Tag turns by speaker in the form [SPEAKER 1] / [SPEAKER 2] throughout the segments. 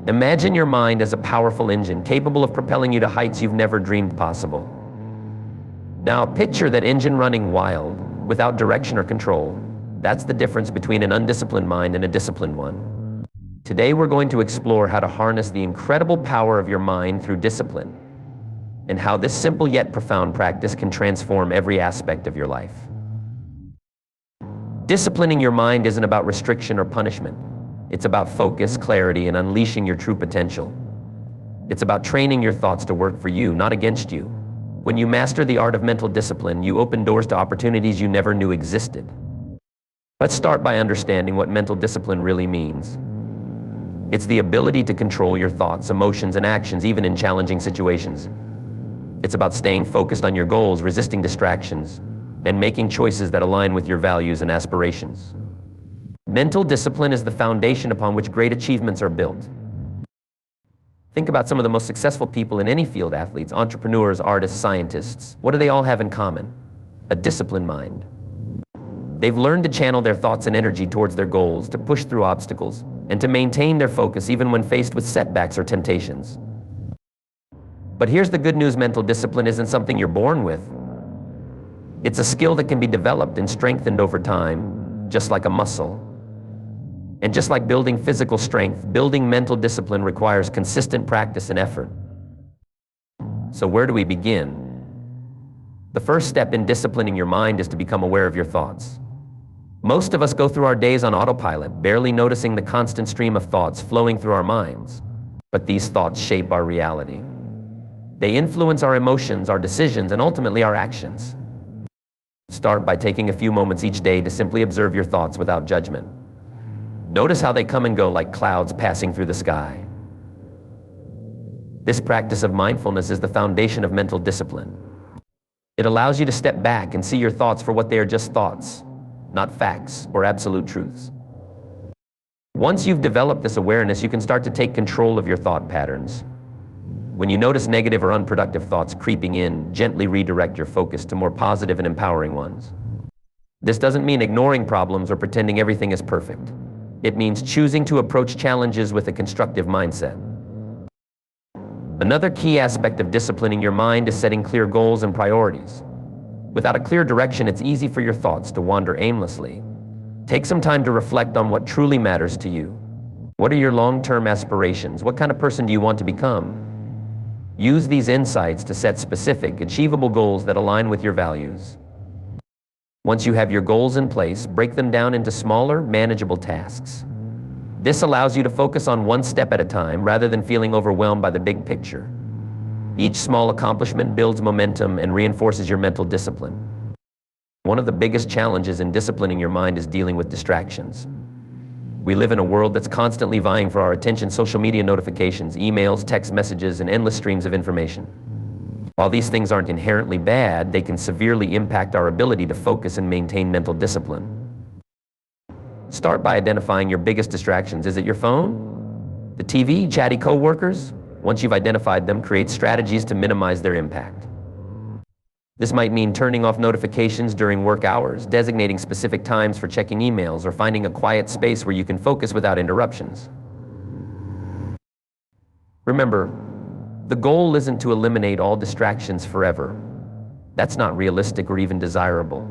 [SPEAKER 1] Imagine your mind as a powerful engine, capable of propelling you to heights you've never dreamed possible. Now, picture that engine running wild, without direction or control. That's the difference between an undisciplined mind and a disciplined one. Today, we're going to explore how to harness the incredible power of your mind through discipline, and how this simple yet profound practice can transform every aspect of your life. Disciplining your mind isn't about restriction or punishment. It's about focus, clarity, and unleashing your true potential. It's about training your thoughts to work for you, not against you. When you master the art of mental discipline, you open doors to opportunities you never knew existed. Let's start by understanding what mental discipline really means. It's the ability to control your thoughts, emotions, and actions, even in challenging situations. It's about staying focused on your goals, resisting distractions, and making choices that align with your values and aspirations. Mental discipline is the foundation upon which great achievements are built. Think about some of the most successful people in any field: athletes, entrepreneurs, artists, scientists. What do they all have in common? A disciplined mind. They've learned to channel their thoughts and energy towards their goals, to push through obstacles, and to maintain their focus even when faced with setbacks or temptations. But here's the good news: mental discipline isn't something you're born with. It's a skill that can be developed and strengthened over time, just like a muscle. And just like building physical strength, building mental discipline requires consistent practice and effort. So where do we begin? The first step in disciplining your mind is to become aware of your thoughts. Most of us go through our days on autopilot, barely noticing the constant stream of thoughts flowing through our minds. But these thoughts shape our reality. They influence our emotions, our decisions, and ultimately our actions. Start by taking a few moments each day to simply observe your thoughts without judgment. Notice how they come and go like clouds passing through the sky. This practice of mindfulness is the foundation of mental discipline. It allows you to step back and see your thoughts for what they are: just thoughts, not facts or absolute truths. Once you've developed this awareness, you can start to take control of your thought patterns. When you notice negative or unproductive thoughts creeping in, gently redirect your focus to more positive and empowering ones. This doesn't mean ignoring problems or pretending everything is perfect. It means choosing to approach challenges with a constructive mindset. Another key aspect of disciplining your mind is setting clear goals and priorities. Without a clear direction, it's easy for your thoughts to wander aimlessly. Take some time to reflect on what truly matters to you. What are your long-term aspirations? What kind of person do you want to become? Use these insights to set specific, achievable goals that align with your values. Once you have your goals in place, break them down into smaller, manageable tasks. This allows you to focus on one step at a time rather than feeling overwhelmed by the big picture. Each small accomplishment builds momentum and reinforces your mental discipline. One of the biggest challenges in disciplining your mind is dealing with distractions. We live in a world that's constantly vying for our attention: social media notifications, emails, text messages, and endless streams of information. While these things aren't inherently bad, they can severely impact our ability to focus and maintain mental discipline. Start by identifying your biggest distractions. Is it your phone? The TV? Chatty coworkers? Once you've identified them, create strategies to minimize their impact. This might mean turning off notifications during work hours, designating specific times for checking emails, or finding a quiet space where you can focus without interruptions. Remember, the goal isn't to eliminate all distractions forever. That's not realistic or even desirable.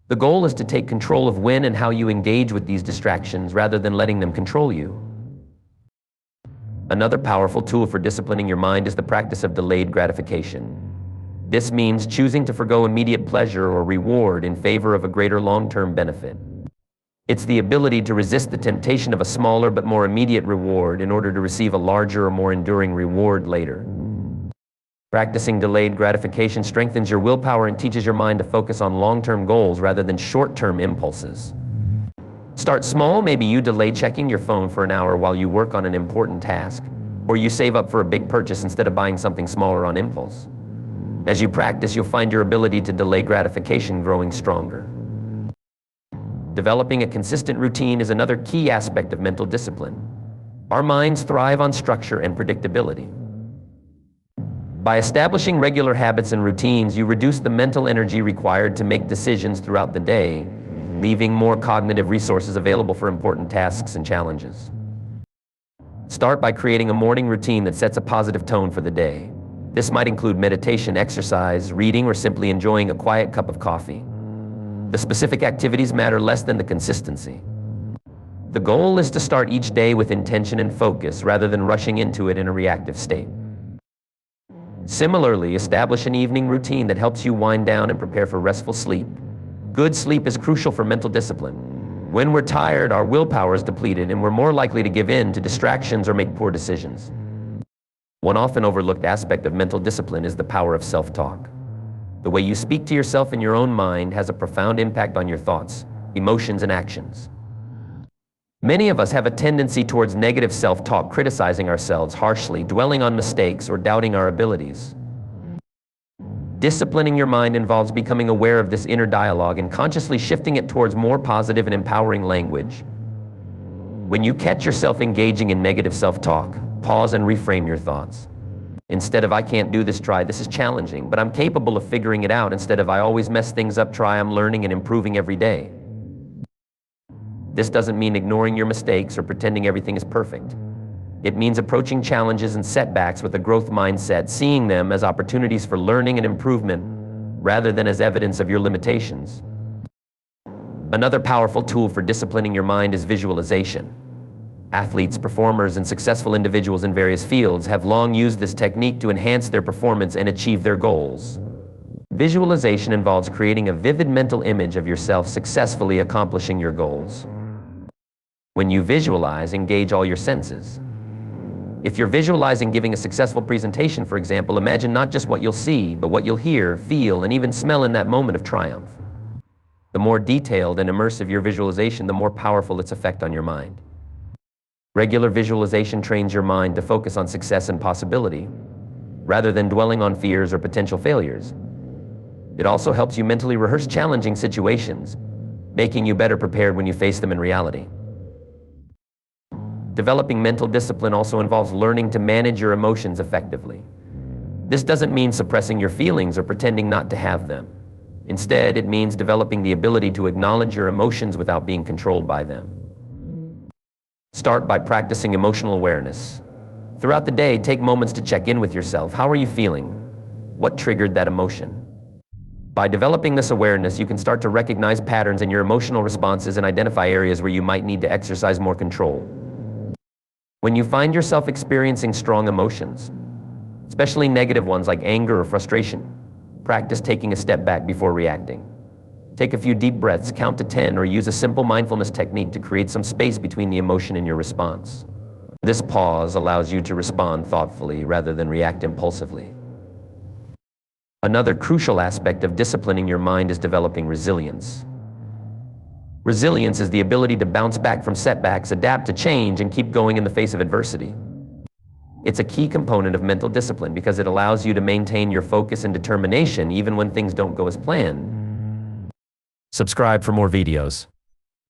[SPEAKER 1] The goal is to take control of when and how you engage with these distractions rather than letting them control you. Another powerful tool for disciplining your mind is the practice of delayed gratification. This means choosing to forgo immediate pleasure or reward in favor of a greater long-term benefit. It's the ability to resist the temptation of a smaller but more immediate reward in order to receive a larger or more enduring reward later. Practicing delayed gratification strengthens your willpower and teaches your mind to focus on long-term goals rather than short-term impulses. Start small. Maybe you delay checking your phone for an hour while you work on an important task, or you save up for a big purchase instead of buying something smaller on impulse. As you practice, you'll find your ability to delay gratification growing stronger. Developing a consistent routine is another key aspect of mental discipline. Our minds thrive on structure and predictability. By establishing regular habits and routines, you reduce the mental energy required to make decisions throughout the day, leaving more cognitive resources available for important tasks and challenges. Start by creating a morning routine that sets a positive tone for the day. This might include meditation, exercise, reading, or simply enjoying a quiet cup of coffee. The specific activities matter less than the consistency. The goal is to start each day with intention and focus rather than rushing into it in a reactive state. Similarly, establish an evening routine that helps you wind down and prepare for restful sleep. Good sleep is crucial for mental discipline. When we're tired, our willpower is depleted and we're more likely to give in to distractions or make poor decisions. One often overlooked aspect of mental discipline is the power of self-talk. The way you speak to yourself in your own mind has a profound impact on your thoughts, emotions, and actions. Many of us have a tendency towards negative self-talk, criticizing ourselves harshly, dwelling on mistakes, or doubting our abilities. Disciplining your mind involves becoming aware of this inner dialogue and consciously shifting it towards more positive and empowering language. When you catch yourself engaging in negative self-talk, pause and reframe your thoughts. Instead of "I can't do this," try "This is challenging, but I'm capable of figuring it out." Instead of "I always mess things up," try "I'm learning and improving every day." This doesn't mean ignoring your mistakes or pretending everything is perfect. It means approaching challenges and setbacks with a growth mindset, seeing them as opportunities for learning and improvement rather than as evidence of your limitations. Another powerful tool for disciplining your mind is visualization. Athletes, performers, and successful individuals in various fields have long used this technique to enhance their performance and achieve their goals. Visualization involves creating a vivid mental image of yourself successfully accomplishing your goals. When you visualize, engage all your senses. If you're visualizing giving a successful presentation, for example, imagine not just what you'll see, but what you'll hear, feel, and even smell in that moment of triumph. The more detailed and immersive your visualization, the more powerful its effect on your mind. Regular visualization trains your mind to focus on success and possibility, rather than dwelling on fears or potential failures. It also helps you mentally rehearse challenging situations, making you better prepared when you face them in reality. Developing mental discipline also involves learning to manage your emotions effectively. This doesn't mean suppressing your feelings or pretending not to have them. Instead, it means developing the ability to acknowledge your emotions without being controlled by them. Start by practicing emotional awareness. Throughout the day, take moments to check in with yourself. How are you feeling? What triggered that emotion? By developing this awareness, you can start to recognize patterns in your emotional responses and identify areas where you might need to exercise more control. When you find yourself experiencing strong emotions, especially negative ones like anger or frustration, practice taking a step back before reacting. Take a few deep breaths, count to 10, or use a simple mindfulness technique to create some space between the emotion and your response. This pause allows you to respond thoughtfully rather than react impulsively. Another crucial aspect of disciplining your mind is developing resilience. Resilience is the ability to bounce back from setbacks, adapt to change, and keep going in the face of adversity. It's a key component of mental discipline because it allows you to maintain your focus and determination even when things don't go as planned. Subscribe for more videos.